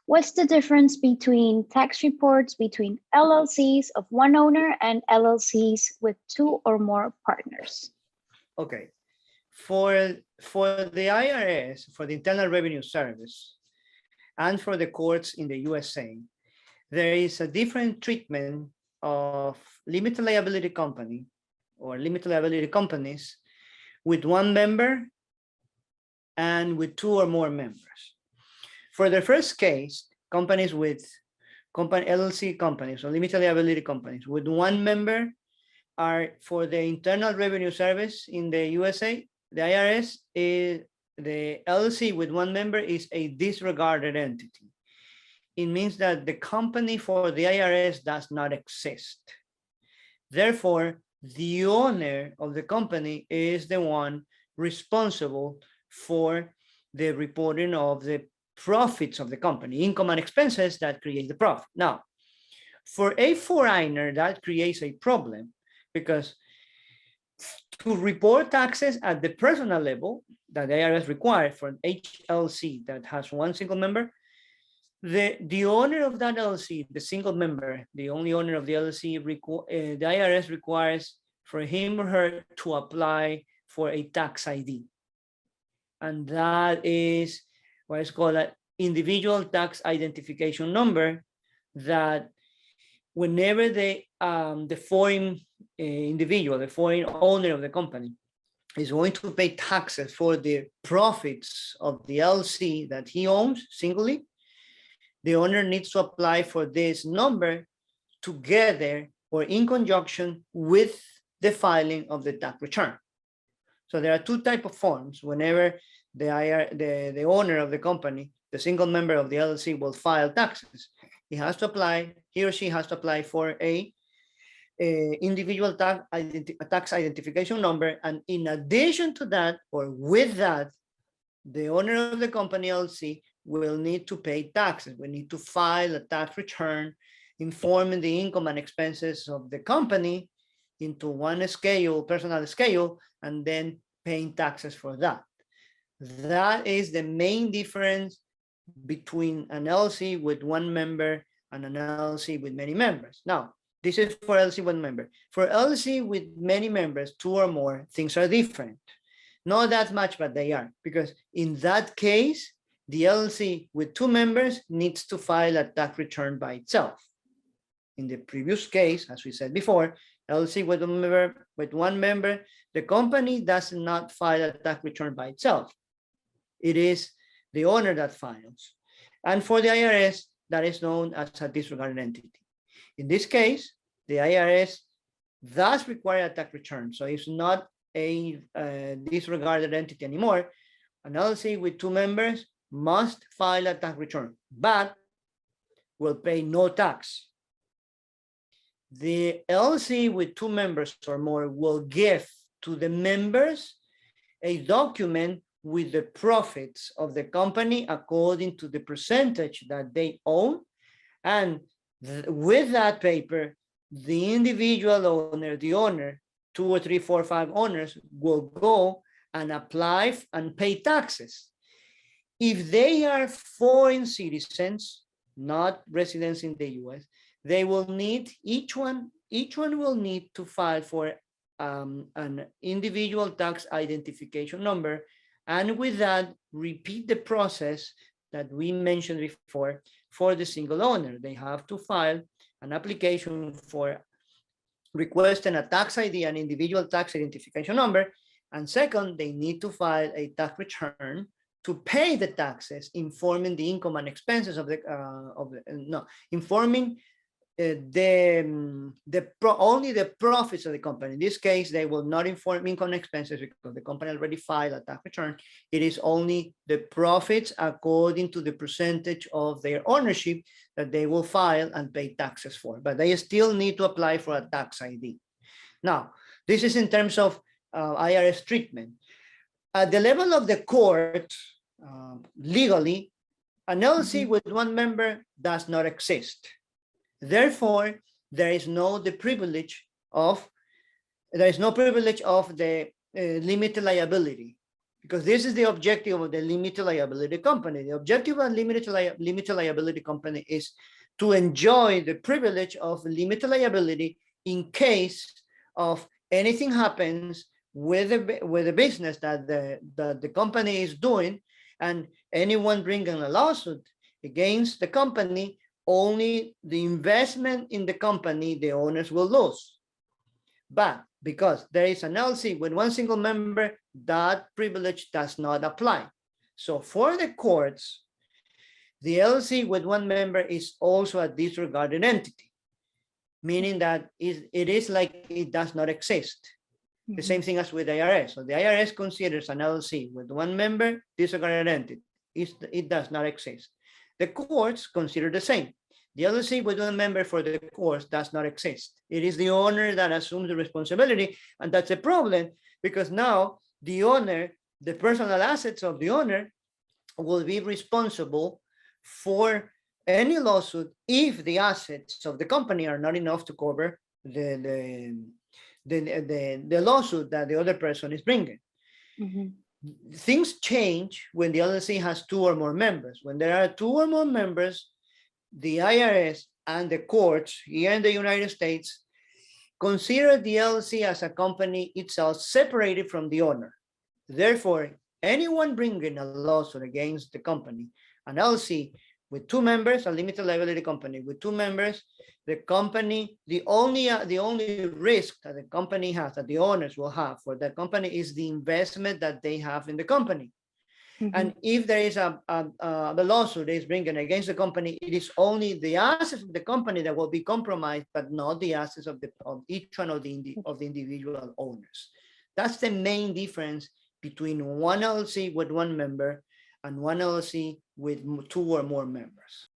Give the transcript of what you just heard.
What's the difference between tax reports between LLCs of one owner and LLCs with two or more partners? Okay, for the IRS, for the Internal Revenue Service, and for the courts in the USA, there is a different treatment of limited liability company or limited liability companies with one member and with two or more members. For the first case, companies with LLC companies or limited liability companies with one member are for the Internal Revenue Service in the USA, the IRS is the LLC with one member is a disregarded entity. It means that the company for the IRS does not exist. Therefore, the owner of the company is the one responsible for the reporting of the profits of the company, income and expenses that create the profit. Now, for a foreigner, that creates a problem because to report taxes at the personal level that the IRS requires for an HLC that has one single member, the owner of that LLC, the single member, the only owner of the LLC, the IRS requires for him or her to apply for a tax ID. And that is what is called an individual tax identification number, that whenever the foreign individual, the foreign owner of the company is going to pay taxes for the profits of the LLC that he owns singly, the owner needs to apply for this number together or in conjunction with the filing of the tax return. So there are two types of forms. Whenever the owner of the company, the single member of the LLC, will file taxes, he or she has to apply for a individual tax identification number. And in addition to that, or with that, the owner of the company LLC will need to pay taxes. We need to file a tax return informing the income and expenses of the company into one scale, personal scale, and then paying taxes for that. That is the main difference between an LLC with one member and an LLC with many members. Now, this is for LLC with member. For LLC with many members, two or more, things are different. Not that much, but they are, because in that case, the LLC with two members needs to file a tax return by itself. In the previous case, as we said before, LLC with one member, the company does not file a tax return by itself. It is the owner that files. And for the IRS, that is known as a disregarded entity. In this case, the IRS does require a tax return. So it's not a disregarded entity anymore. An LLC with two members must file a tax return, but will pay no tax. The LLC with two members or more will give to the members a document with the profits of the company according to the percentage that they own. And with that paper, the individual owner, the owner, 2 or 3, 4, 5 owners will go and apply and pay taxes. If they are foreign citizens, not residents in the US, they will need, each one will need to file for an individual tax identification number. And with that, repeat the process that we mentioned before for the single owner. They have to file an application for requesting a tax ID, an individual tax identification number. And second, they need to file a tax return to pay the taxes, informing the income and expenses of the, informing only the profits of the company. In this case, they will not inform income and expenses because the company already filed a tax return. It is only the profits according to the percentage of their ownership that they will file and pay taxes for, but they still need to apply for a tax ID. Now, this is in terms of IRS treatment. At the level of the court, legally, an LLC with one member does not exist. Therefore, there is no privilege of the limited liability. because this is the objective of the limited liability company. The objective of limited liability company is to enjoy the privilege of limited liability in case of anything happens with the business that the company is doing, and anyone bringing a lawsuit against the company, only the investment in the company, the owners will lose. But because there is an LLC with one single member, that privilege does not apply. So for the courts, the LLC with one member is also a disregarded entity, meaning that it is like it does not exist. The same thing as with the IRS. So the IRS considers an LLC with one member disregarded entity. It does not exist. The courts consider the same. The LLC with one member for the courts does not exist. It is the owner that assumes the responsibility, and that's a problem because now the owner, the personal assets of the owner, will be responsible for any lawsuit if the assets of the company are not enough to cover the lawsuit that the other person is bringing. Things change when the LLC has two or more members. When there are two or more members, the IRS and the courts here in the United States consider the LLC as a company itself separated from the owner. Therefore, anyone bringing a lawsuit against the company, an LLC with two members, a limited liability company with two members, the company, the only risk that the company has, that the owners will have for that company, is the investment that they have in the company. And if there is the lawsuit is bringing against the company, it is only the assets of the company that will be compromised, but not the assets of each one of the individual owners. That's the main difference between one LLC with one member and one LLC with two or more members.